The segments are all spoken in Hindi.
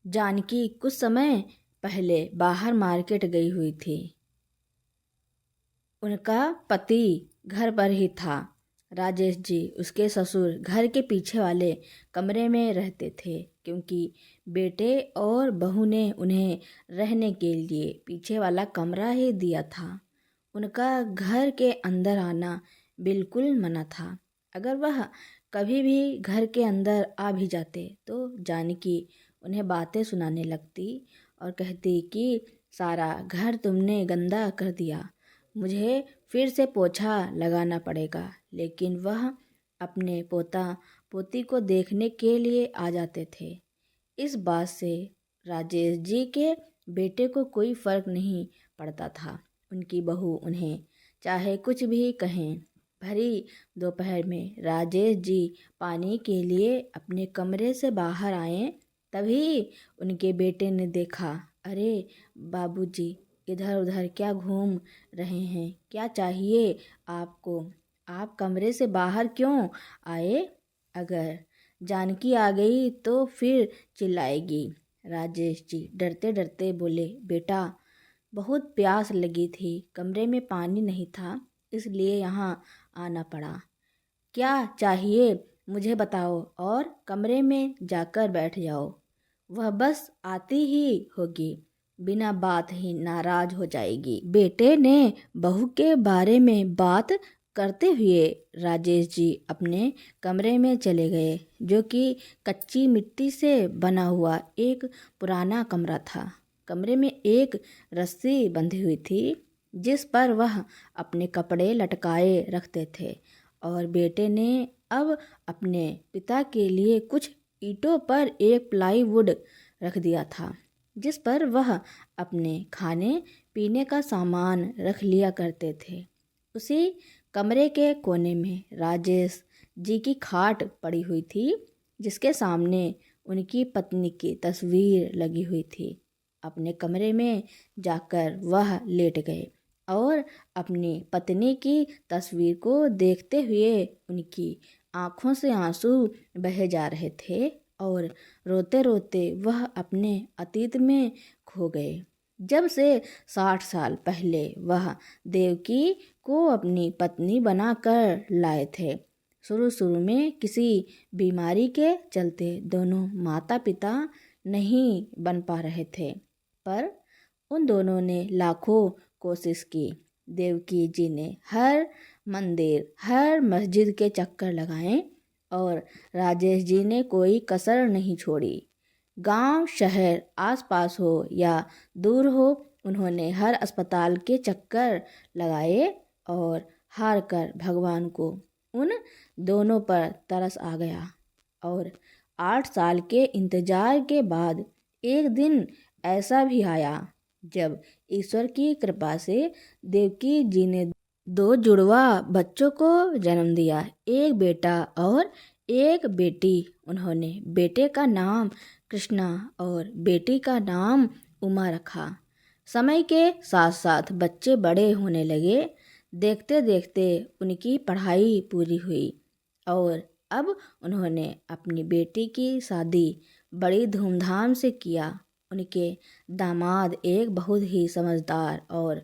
जानकी कुछ समय पहले बाहर मार्केट गई हुई थी। उनका पति घर पर ही था। राजेश जी उसके ससुर घर के पीछे वाले कमरे में रहते थे, क्योंकि बेटे और बहू ने उन्हें रहने के लिए पीछे वाला कमरा ही दिया था। उनका घर के अंदर आना बिल्कुल मना था। अगर वह कभी भी घर के अंदर आ भी जाते तो जानकी उन्हें बातें सुनाने लगती और कहती कि सारा घर तुमने गंदा कर दिया, मुझे फिर से पोछा लगाना पड़ेगा। लेकिन वह अपने पोता पोती को देखने के लिए आ जाते थे। इस बात से राजेश जी के बेटे को कोई फर्क नहीं पड़ता था। उनकी बहू उन्हें चाहे कुछ भी कहें। भरी दोपहर में राजेश जी पानी के लिए अपने कमरे से बाहर आए, तभी उनके बेटे ने देखा। अरे बाबूजी, इधर उधर क्या घूम रहे हैं? क्या चाहिए आपको? आप कमरे से बाहर क्यों आए? अगर जानकी आ गई तो फिर चिल्लाएगी। राजेश जी डरते डरते बोले, बेटा बहुत प्यास लगी थी, कमरे में पानी नहीं था, इसलिए यहाँ आना पड़ा। क्या चाहिए मुझे बताओ और कमरे में जाकर बैठ जाओ। वह बस आती ही होगी, बिना बात ही नाराज हो जाएगी। बेटे ने बहू के बारे में बात करते हुए राजेश जी अपने कमरे में चले गए, जो कि कच्ची मिट्टी से बना हुआ एक पुराना कमरा था। कमरे में एक रस्सी बंधी हुई थी, जिस पर वह अपने कपड़े लटकाए रखते थे। और बेटे ने अब अपने पिता के लिए कुछ ईंटों पर एक प्लाईवुड रख दिया था, जिस पर वह अपने खाने पीने का सामान रख लिया करते थे। उसी कमरे के कोने में राजेश जी की खाट पड़ी हुई थी, जिसके सामने उनकी पत्नी की तस्वीर लगी हुई थी। अपने कमरे में जाकर वह लेट गए और अपनी पत्नी की तस्वीर को देखते हुए उनकी आंखों से आंसू बहे जा रहे थे और रोते रोते वह अपने अतीत में खो गए। जब से 60 साल पहले वह देवकी को अपनी पत्नी बनाकर लाए थे। शुरू शुरू में किसी बीमारी के चलते दोनों माता पिता नहीं बन पा रहे थे, पर उन दोनों ने लाखों कोशिश की। देवकी जी ने हर मंदिर, हर मस्जिद के चक्कर लगाए और राजेश जी ने कोई कसर नहीं छोड़ी। गांव शहर आसपास हो या दूर हो, उन्होंने हर अस्पताल के चक्कर लगाए और हार कर भगवान को उन दोनों पर तरस आ गया। और 8 साल के इंतजार के बाद एक दिन ऐसा भी आया जब ईश्वर की कृपा से देवकी जी ने 2 जुड़वा बच्चों को जन्म दिया, एक बेटा और एक बेटी। उन्होंने बेटे का नाम कृष्णा और बेटी का नाम उमा रखा। समय के साथ साथ बच्चे बड़े होने लगे। देखते देखते उनकी पढ़ाई पूरी हुई और अब उन्होंने अपनी बेटी की शादी बड़ी धूमधाम से किया। उनके दामाद एक बहुत ही समझदार और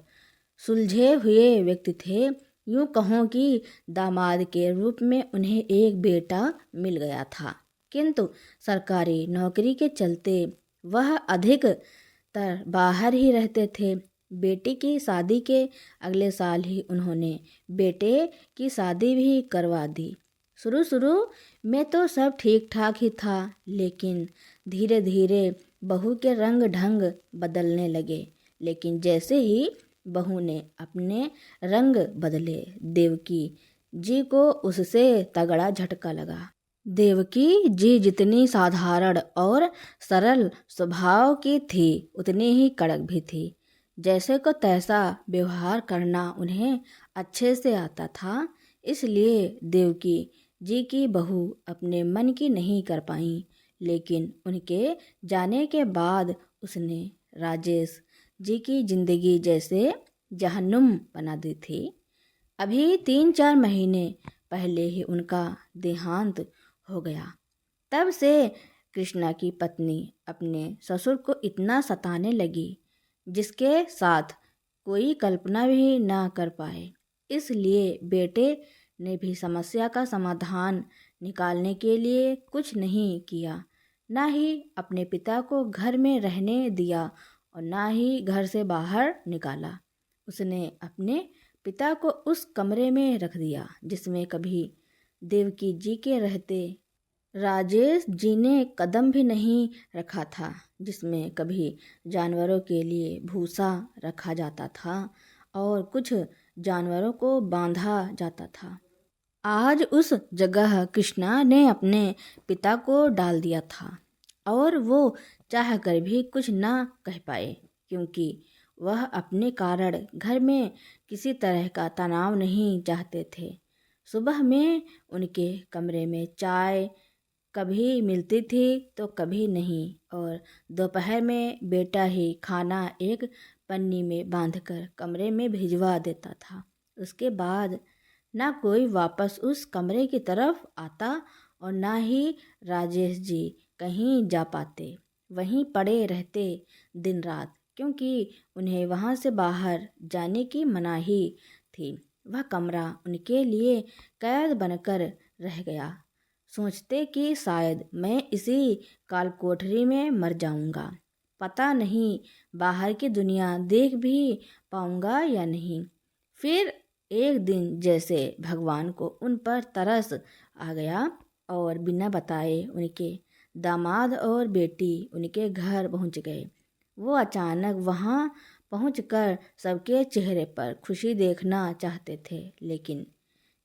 सुलझे हुए व्यक्ति थे। यूँ कहूँ कि दामाद के रूप में उन्हें एक बेटा मिल गया था, किंतु सरकारी नौकरी के चलते वह अधिकतर बाहर ही रहते थे। बेटी की शादी के अगले साल ही उन्होंने बेटे की शादी भी करवा दी। शुरू शुरू में तो सब ठीक ठाक ही था, लेकिन धीरे धीरे बहू के रंग ढंग बदलने लगे। लेकिन जैसे ही बहू ने अपने रंग बदले, देवकी जी को उससे तगड़ा झटका लगा। देवकी जी जितनी साधारण और सरल स्वभाव की थी, उतनी ही कड़क भी थी। जैसे को तैसा व्यवहार करना उन्हें अच्छे से आता था, इसलिए देवकी जी की बहू अपने मन की नहीं कर पाई। लेकिन उनके जाने के बाद उसने राजेश जी की जिंदगी जैसे जहन्नुम बना दी थी। अभी 3-4 महीने पहले ही उनका देहांत हो गया। तब से कृष्णा की पत्नी अपने ससुर को इतना सताने लगी जिसके साथ कोई कल्पना भी ना कर पाए। इसलिए बेटे ने भी समस्या का समाधान निकालने के लिए कुछ नहीं किया, ना ही अपने पिता को घर में रहने दिया और ना ही घर से बाहर निकाला। उसने अपने पिता को उस कमरे में रख दिया जिसमें कभी देवकी जी के रहते राजेश जी ने कदम भी नहीं रखा था, जिसमें कभी जानवरों के लिए भूसा रखा जाता था और कुछ जानवरों को बांधा जाता था। आज उस जगह कृष्णा ने अपने पिता को डाल दिया था और वो चाह कर भी कुछ ना कह पाए, क्योंकि वह अपने कारण घर में किसी तरह का तनाव नहीं चाहते थे। सुबह में उनके कमरे में चाय कभी मिलती थी तो कभी नहीं, और दोपहर में बेटा ही खाना एक पन्नी में बांधकर कमरे में भिजवा देता था। उसके बाद ना कोई वापस उस कमरे की तरफ आता और ना ही राजेश जी कहीं जा पाते। वहीं पड़े रहते दिन रात, क्योंकि उन्हें वहाँ से बाहर जाने की मनाही थी। वह कमरा उनके लिए कैद बनकर रह गया। सोचते कि शायद मैं इसी कालकोठरी में मर जाऊंगा, पता नहीं बाहर की दुनिया देख भी पाऊंगा या नहीं। फिर एक दिन जैसे भगवान को उन पर तरस आ गया और बिना बताए उनके दामाद और बेटी उनके घर पहुंच गए। वो अचानक वहां पहुंचकर सबके चेहरे पर खुशी देखना चाहते थे, लेकिन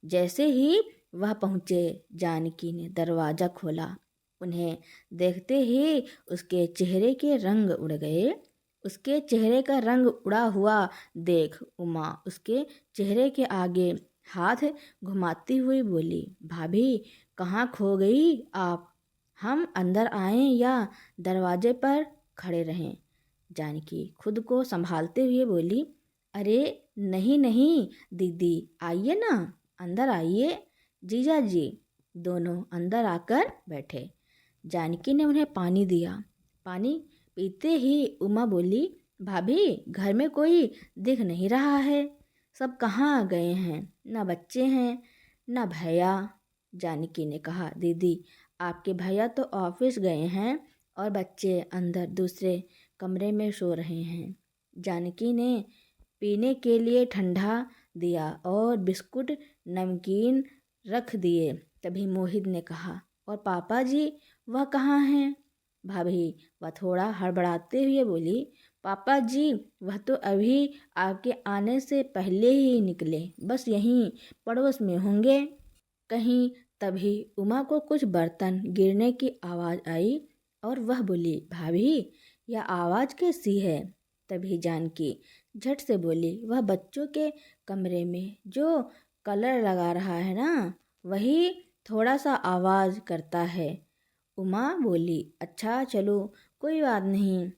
जैसे ही वह पहुंचे जानकी ने दरवाज़ा खोला। उन्हें देखते ही उसके चेहरे के रंग उड़ गए। उसके चेहरे का रंग उड़ा हुआ देख उमा उसके चेहरे के आगे हाथ घुमाती हुई बोली, भाभी कहाँ खो गई आप? हम अंदर आएं या दरवाजे पर खड़े रहें? जानकी खुद को संभालते हुए बोली, अरे नहीं नहीं दीदी, आइए ना, अंदर आइए। जीजा जी दोनों अंदर आकर बैठे। जानकी ने उन्हें पानी दिया। पानी पीते ही उमा बोली, भाभी घर में कोई दिख नहीं रहा है, सब कहाँ गए हैं? ना बच्चे हैं ना भैया। जानकी ने कहा, दीदी आपके भैया तो ऑफिस गए हैं और बच्चे अंदर दूसरे कमरे में सो रहे हैं। जानकी ने पीने के लिए ठंडा दिया और बिस्कुट नमकीन रख दिए। तभी मोहित ने कहा, और पापा जी वह कहाँ हैं? भाभी वह थोड़ा हड़बड़ाते हुए बोली, पापा जी वह तो अभी आपके आने से पहले ही निकले, बस यहीं पड़ोस में होंगे कहीं। तभी उमा को कुछ बर्तन गिरने की आवाज़ आई और वह बोली, भाभी यह आवाज़ कैसी है? तभी जानकी झट से बोली, वह बच्चों के कमरे में जो कलर लगा रहा है ना, वही थोड़ा सा आवाज़ करता है। उमा बोली, अच्छा चलो कोई बात नहीं,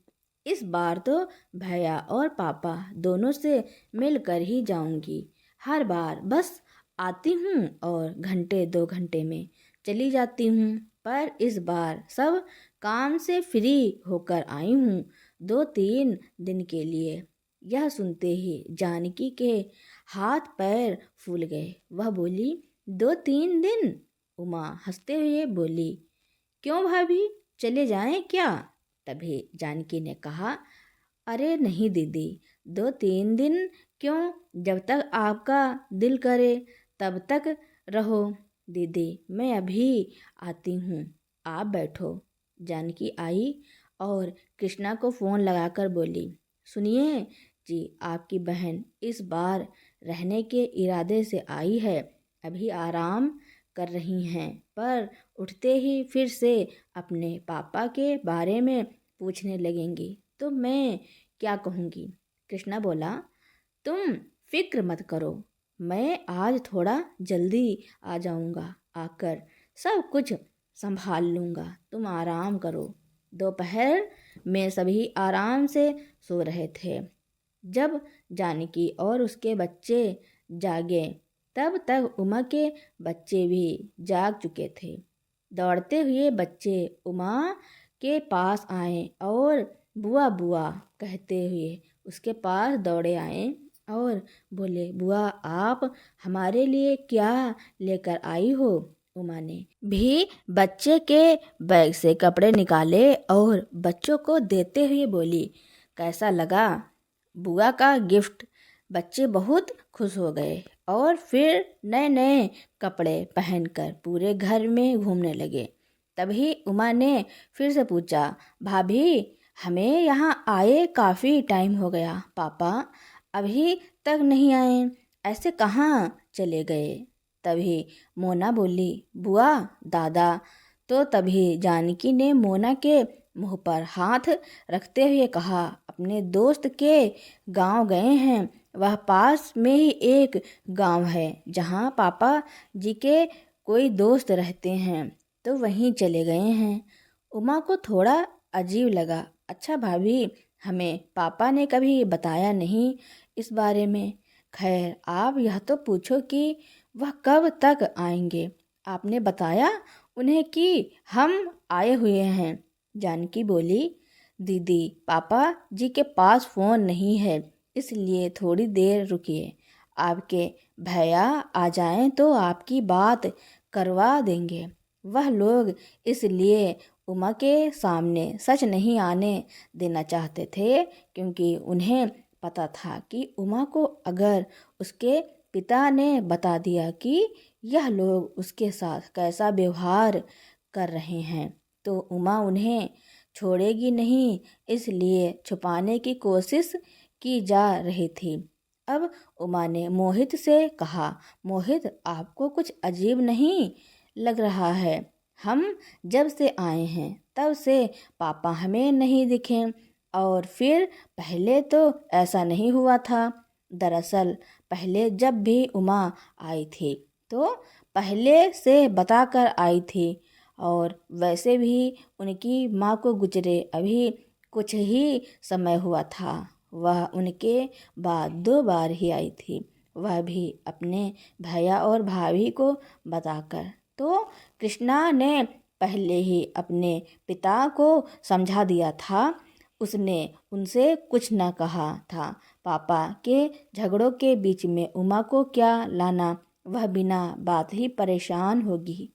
इस बार तो भैया और पापा दोनों से मिलकर ही जाऊंगी। हर बार बस आती हूँ और घंटे 2 घंटे में चली जाती हूँ, पर इस बार सब काम से फ्री होकर आई हूँ 2-3 दिन के लिए। यह सुनते ही जानकी के हाथ पैर फूल गए। वह बोली, 2-3 दिन? उमा हंसते हुए बोली, क्यों भाभी, चले जाएं क्या? तभी जानकी ने कहा, अरे नहीं दीदी, 2-3 दिन क्यों, जब तक आपका दिल करे तब तक रहो। दीदी मैं अभी आती हूँ, आप बैठो। जानकी आई और कृष्णा को फ़ोन लगाकर बोली, सुनिए जी, आपकी बहन इस बार रहने के इरादे से आई है। अभी आराम कर रही हैं, पर उठते ही फिर से अपने पापा के बारे में पूछने लगेंगी तो मैं क्या कहूँगी? कृष्णा बोला, तुम फिक्र मत करो, मैं आज थोड़ा जल्दी आ जाऊँगा, आकर सब कुछ संभाल लूँगा, तुम आराम करो। दोपहर में सभी आराम से सो रहे थे। जब जानकी और उसके बच्चे जागे तब तक उमा के बच्चे भी जाग चुके थे। दौड़ते हुए बच्चे उमा के पास आए और बुआ बुआ कहते हुए उसके पास दौड़े आए और बोले, बुआ आप हमारे लिए क्या लेकर आई हो? उमा ने भी बच्चे के बैग से कपड़े निकाले और बच्चों को देते हुए बोली, कैसा लगा बुआ का गिफ्ट? बच्चे बहुत खुश हो गए और फिर नए नए कपड़े पहनकर पूरे घर में घूमने लगे। तभी उमा ने फिर से पूछा, भाभी हमें यहाँ आए काफ़ी टाइम हो गया, पापा अभी तक नहीं आए, ऐसे कहाँ चले गए? तभी मोना बोली, बुआ दादा। तो तभी जानकी ने मोना के मुंह पर हाथ रखते हुए कहा, अपने दोस्त के गांव गए हैं। वह पास में ही एक गांव है जहां पापा जी के कोई दोस्त रहते हैं, तो वहीं चले गए हैं। उमा को थोड़ा अजीब लगा। अच्छा भाभी, हमें पापा ने कभी बताया नहीं इस बारे में। खैर आप यह तो पूछो कि वह कब तक आएंगे। आपने बताया उन्हें कि हम आए हुए हैं। जानकी बोली, दीदी पापा जी के पास फ़ोन नहीं है, इसलिए थोड़ी देर रुकिए। आपके भैया आ जाएं तो आपकी बात करवा देंगे। वह लोग इसलिए उमा के सामने सच नहीं आने देना चाहते थे क्योंकि उन्हें पता था कि उमा को अगर उसके पिता ने बता दिया कि यह लोग उसके साथ कैसा व्यवहार कर रहे हैं तो उमा उन्हें छोड़ेगी नहीं, इसलिए छुपाने की कोशिश की जा रही थी। अब उमा ने मोहित से कहा, मोहित आपको कुछ अजीब नहीं लग रहा है? हम जब से आए हैं तब से पापा हमें नहीं दिखे और फिर पहले तो ऐसा नहीं हुआ था। दरअसल पहले जब भी उमा आई थी तो पहले से बताकर आई थी और वैसे भी उनकी माँ को गुजरे अभी कुछ ही समय हुआ था। वह उनके बाद 2 बार ही आई थी, वह भी अपने भैया और भाभी को बताकर। तो कृष्णा ने पहले ही अपने पिता को समझा दिया था। उसने उनसे कुछ न कहा था। पापा के झगड़ों के बीच में उमा को क्या लाना? वह बिना बात ही परेशान होगी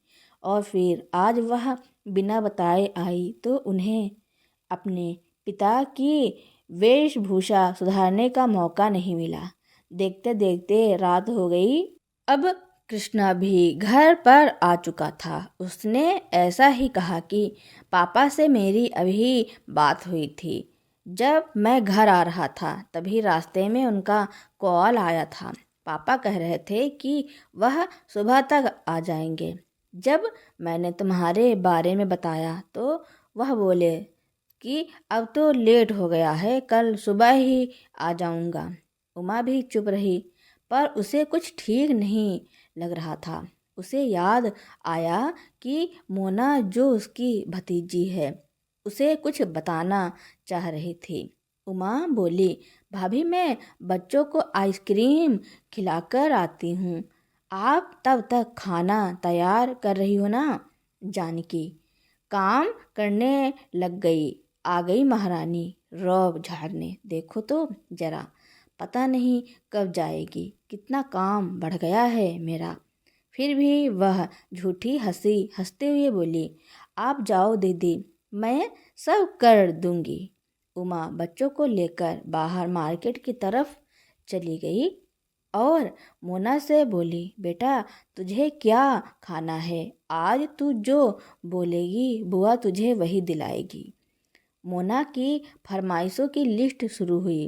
और फिर आज वह बिना बताए आई तो उन्हें अपने पिता की वेशभूषा सुधारने का मौका नहीं मिला। देखते देखते रात हो गई। अब कृष्णा भी घर पर आ चुका था। उसने ऐसा ही कहा कि पापा से मेरी अभी बात हुई थी। जब मैं घर आ रहा था तभी रास्ते में उनका कॉल आया था। पापा कह रहे थे कि वह सुबह तक आ जाएंगे। जब मैंने तुम्हारे बारे में बताया तो वह बोले कि अब तो लेट हो गया है, कल सुबह ही आ जाऊंगा। उमा भी चुप रही, पर उसे कुछ ठीक नहीं लग रहा था। उसे याद आया कि मोना जो उसकी भतीजी है उसे कुछ बताना चाह रही थी। उमा बोली, भाभी मैं बच्चों को आइसक्रीम खिलाकर आती हूँ, आप तब तक खाना तैयार कर रही हो ना? जानकी काम करने लग गई। आ गई महारानी रौब झाड़ने। देखो तो जरा, पता नहीं कब जाएगी, कितना काम बढ़ गया है मेरा। फिर भी वह झूठी हंसी हंसते हुए बोली, आप जाओ दीदी, मैं सब कर दूंगी। उमा बच्चों को लेकर बाहर मार्केट की तरफ चली गई और मोना से बोली, बेटा तुझे क्या खाना है? आज तू जो बोलेगी बुआ तुझे वही दिलाएगी। मोना की फरमाइशों की लिस्ट शुरू हुई।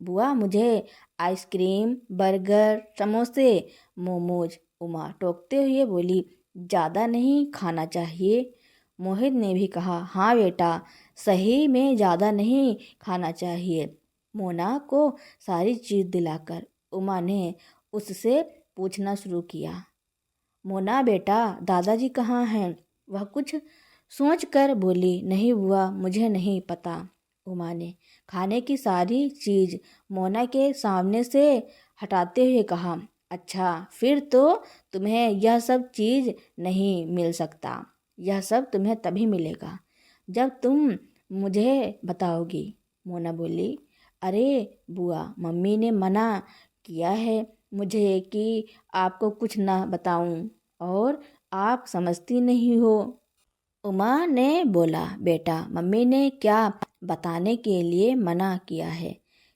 बुआ मुझे आइसक्रीम, बर्गर, समोसे, मोमोज। उमा टोकते हुए बोली, ज़्यादा नहीं खाना चाहिए। मोहित ने भी कहा, हाँ बेटा, सही में ज़्यादा नहीं खाना चाहिए। मोना को सारी चीज़ दिलाकर उमा ने उससे पूछना शुरू किया, मोना बेटा दादाजी कहाँ हैं? वह कुछ सोच कर बोली, नहीं बुआ मुझे नहीं पता। उमा ने खाने की सारी चीज़ मोना के सामने से हटाते हुए कहा, अच्छा फिर तो तुम्हें यह सब चीज़ नहीं मिल सकता। यह सब तुम्हें तभी मिलेगा जब तुम मुझे बताओगी। मोना बोली, अरे बुआ, मम्मी ने मना किया है मुझे कि आपको कुछ ना बताऊं, और आप समझती नहीं हो। उमा ने बोला, बेटा, मम्मी ने क्या बताने के लिए मना किया है?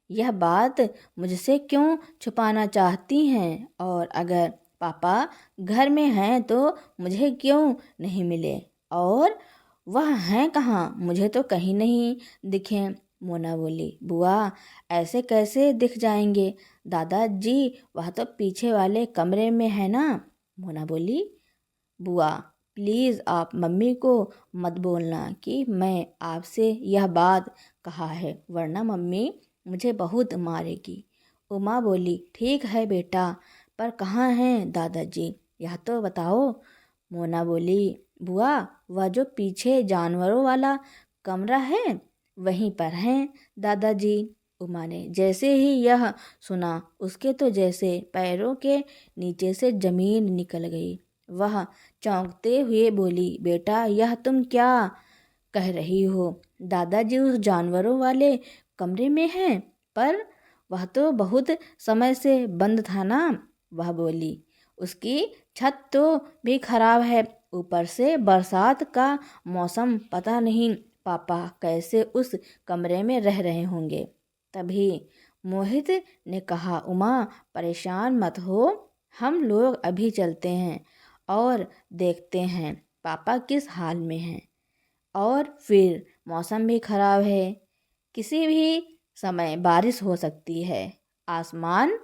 यह बात मुझसे क्यों छुपाना चाहती हैं? और अगर पापा घर में हैं तो मुझे क्यों नहीं मिले? और वह हैं कहाँ? मुझे तो कहीं नहीं दिखे। मोना बोली, बुआ, ऐसे कैसे दिख जाएंगे? दादाजी वह तो पीछे वाले कमरे में है ना। मोना बोली, बुआ, प्लीज़ आप मम्मी को मत बोलना कि मैं आपसे यह बात कहा है, वरना मम्मी मुझे बहुत मारेगी। उमा बोली, ठीक है बेटा, पर कहाँ हैं दादाजी, यह तो बताओ। मोना बोली, बुआ, वह जो पीछे जानवरों वाला कमरा है वहीं पर हैं दादाजी। उमा ने जैसे ही यह सुना, उसके तो जैसे पैरों के नीचे से जमीन निकल गई। वह चौंकते हुए बोली, बेटा, यह तुम क्या कह रही हो? दादाजी उस जानवरों वाले कमरे में हैं, पर वह तो बहुत समय से बंद था ना। वह बोली, उसकी छत तो भी खराब है, ऊपर से बरसात का मौसम, पता नहीं पापा कैसे उस कमरे में रह रहे होंगे। तभी मोहित ने कहा, उमा, परेशान मत हो, हम लोग अभी चलते हैं और देखते हैं पापा किस हाल में हैं। और फिर मौसम भी खराब है, किसी भी समय बारिश हो सकती है। आसमान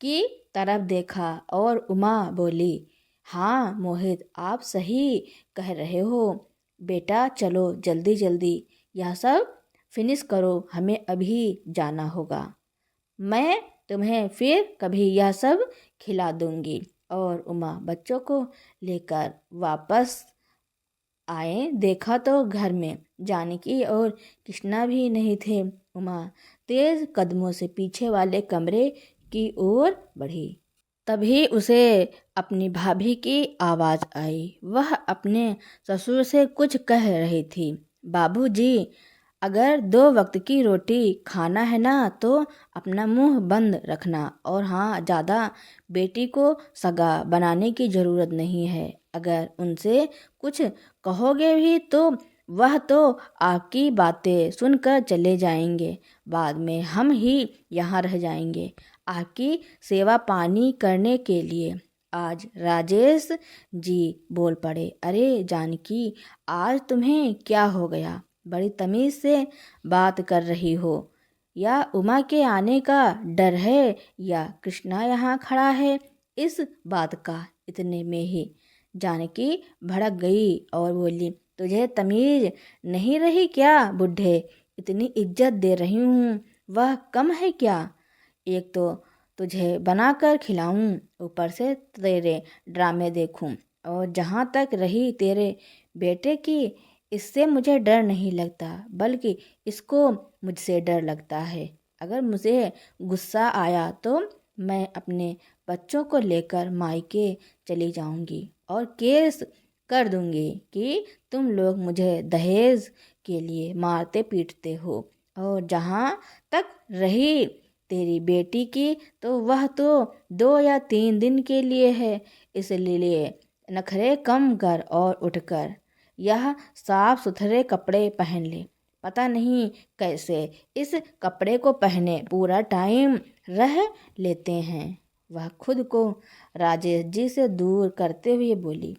की तरफ देखा और उमा बोली, हाँ मोहित, आप सही कह रहे हो। बेटा, चलो जल्दी जल्दी यह सब फिनिश करो, हमें अभी जाना होगा। मैं तुम्हें फिर कभी यह सब खिला दूंगी। और उमा बच्चों को लेकर वापस आए, देखा तो घर में जानकी और कृष्णा भी नहीं थे। उमा तेज कदमों से पीछे वाले कमरे की ओर बढ़ी। तभी उसे अपनी भाभी की आवाज़ आई। वह अपने ससुर से कुछ कह रही थी। बाबूजी, अगर 2 वक्त की रोटी खाना है ना तो अपना मुंह बंद रखना, और हाँ, ज़्यादा बेटी को सगा बनाने की ज़रूरत नहीं है। अगर उनसे कुछ कहोगे भी तो वह तो आपकी बातें सुनकर चले जाएंगे, बाद में हम ही यहाँ रह जाएंगे आपकी सेवा पानी करने के लिए। आज राजेश जी बोल पड़े, अरे जानकी, आज तुम्हें क्या हो गया? बड़ी तमीज से बात कर रही हो, या उमा के आने का डर है, या कृष्णा यहाँ खड़ा है इस बात का? इतने में ही जानकी भड़क गई और बोली, तुझे तमीज नहीं रही क्या बुढ़े? इतनी इज्जत दे रही हूँ, वह कम है क्या? एक तो तुझे बनाकर खिलाऊं, ऊपर से तेरे ड्रामे देखूं, और जहाँ तक रही तेरे बेटे की, इससे मुझे डर नहीं लगता, बल्कि इसको मुझसे डर लगता है। अगर मुझे गुस्सा आया तो मैं अपने बच्चों को लेकर मायके चली जाऊंगी और केस कर दूंगी कि तुम लोग मुझे दहेज के लिए मारते पीटते हो। और जहाँ तक रही तेरी बेटी की, तो वह तो 2 या 3 दिन के लिए है, इसलिए नखरे कम कर और उठकर यह साफ सुथरे कपड़े पहन ले। पता नहीं कैसे इस कपड़े को पहने पूरा टाइम रह लेते हैं। वह खुद को राजेश जी से दूर करते हुए बोली।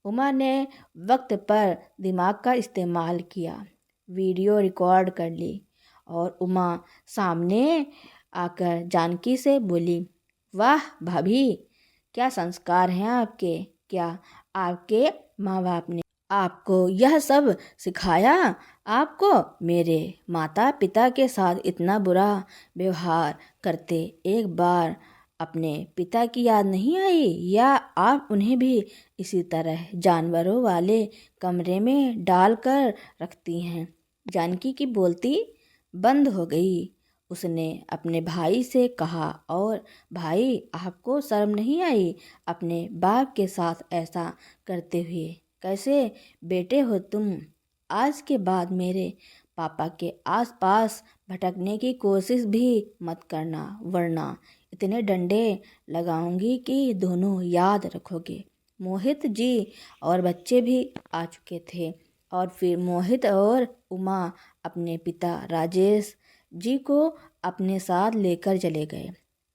उमा ने वक्त पर दिमाग का इस्तेमाल किया, वीडियो रिकॉर्ड कर ली और उमा सामने आकर जानकी से बोली, वाह भाभी, क्या संस्कार हैं आपके! क्या आपके माँ बाप ने आपको यह सब सिखाया? आपको मेरे माता पिता के साथ इतना बुरा व्यवहार करते एक बार अपने पिता की याद नहीं आई? या आप उन्हें भी इसी तरह जानवरों वाले कमरे में डाल कर रखती हैं? जानकी की बोलती बंद हो गई। उसने अपने भाई से कहा, और भाई, आपको शर्म नहीं आई अपने बाप के साथ ऐसा करते हुए? कैसे बेटे हो तुम? आज के बाद मेरे पापा के आसपास भटकने की कोशिश भी मत करना, वरना इतने डंडे लगाऊंगी कि दोनों याद रखोगे। मोहित जी और बच्चे भी आ चुके थे और फिर मोहित और उमा अपने पिता राजेश जी को अपने साथ लेकर चले गए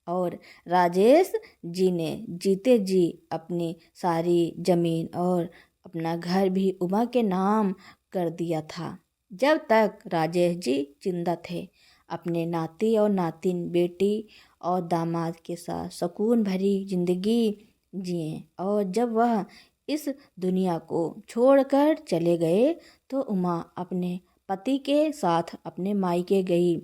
और राजेश जी ने जीते जी अपनी सारी जमीन और अपना घर भी उमा के नाम कर दिया था। जब तक राजेश जी जिंदा थे अपने नाती और नातिन, बेटी और दामाद के साथ सुकून भरी जिंदगी जिए और जब वह इस दुनिया को छोड़कर चले गए तो उमा अपने पति के साथ अपने मायके गई।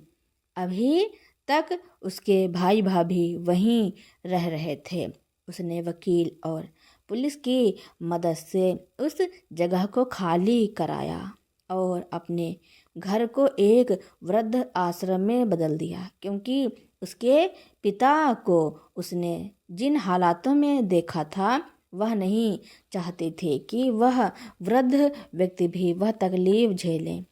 अभी तक उसके भाई भाभी वहीं रह रहे थे। उसने वकील और पुलिस की मदद से उस जगह को खाली कराया और अपने घर को एक वृद्ध आश्रम में बदल दिया, क्योंकि उसके पिता को उसने जिन हालातों में देखा था वह नहीं चाहते थे कि वह वृद्ध व्यक्ति भी वह तकलीफ झेलें।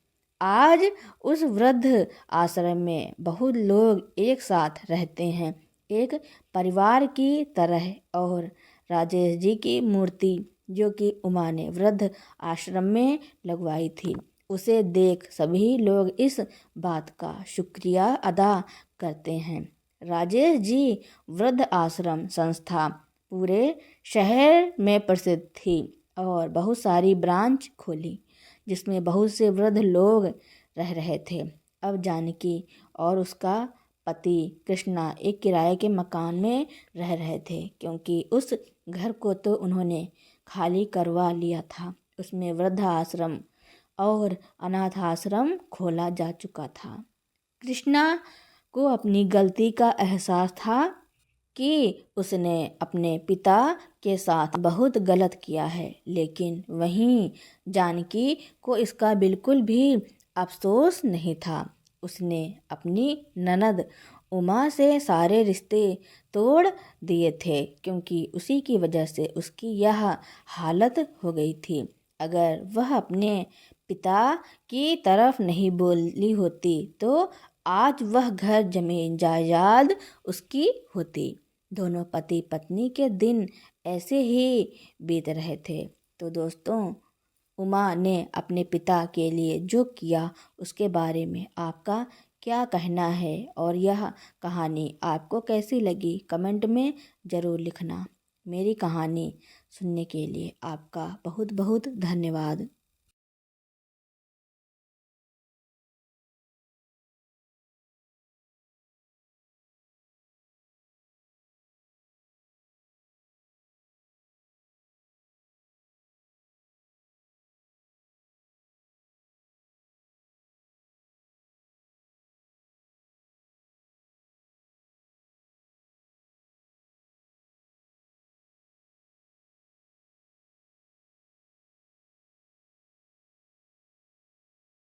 आज उस वृद्ध आश्रम में बहुत लोग एक साथ रहते हैं, एक परिवार की तरह। और राजेश जी की मूर्ति जो कि उमा ने वृद्ध आश्रम में लगवाई थी, उसे देख सभी लोग इस बात का शुक्रिया अदा करते हैं। राजेश जी वृद्ध आश्रम संस्था पूरे शहर में प्रसिद्ध थी और बहुत सारी ब्रांच खोली जिसमें बहुत से वृद्ध लोग रह रहे थे। अब जानकी और उसका पति कृष्णा एक किराए के मकान में रह रहे थे, क्योंकि उस घर को तो उन्होंने खाली करवा लिया था। उसमें वृद्ध आश्रम और अनाथ आश्रम खोला जा चुका था। कृष्णा को अपनी गलती का एहसास था कि उसने अपने पिता के साथ बहुत गलत किया है, लेकिन वहीं जानकी को इसका बिल्कुल भी अफसोस नहीं था। उसने अपनी ननद उमा से सारे रिश्ते तोड़ दिए थे, क्योंकि उसी की वजह से उसकी यह हालत हो गई थी। अगर वह अपने पिता की तरफ नहीं बोली होती तो आज वह घर, जमीन, जायदाद उसकी होती। दोनों पति पत्नी के दिन ऐसे ही बीत रहे थे। तो दोस्तों, उमा ने अपने पिता के लिए जो किया उसके बारे में आपका क्या कहना है और यह कहानी आपको कैसी लगी कमेंट में ज़रूर लिखना। मेरी कहानी सुनने के लिए आपका बहुत बहुत धन्यवाद।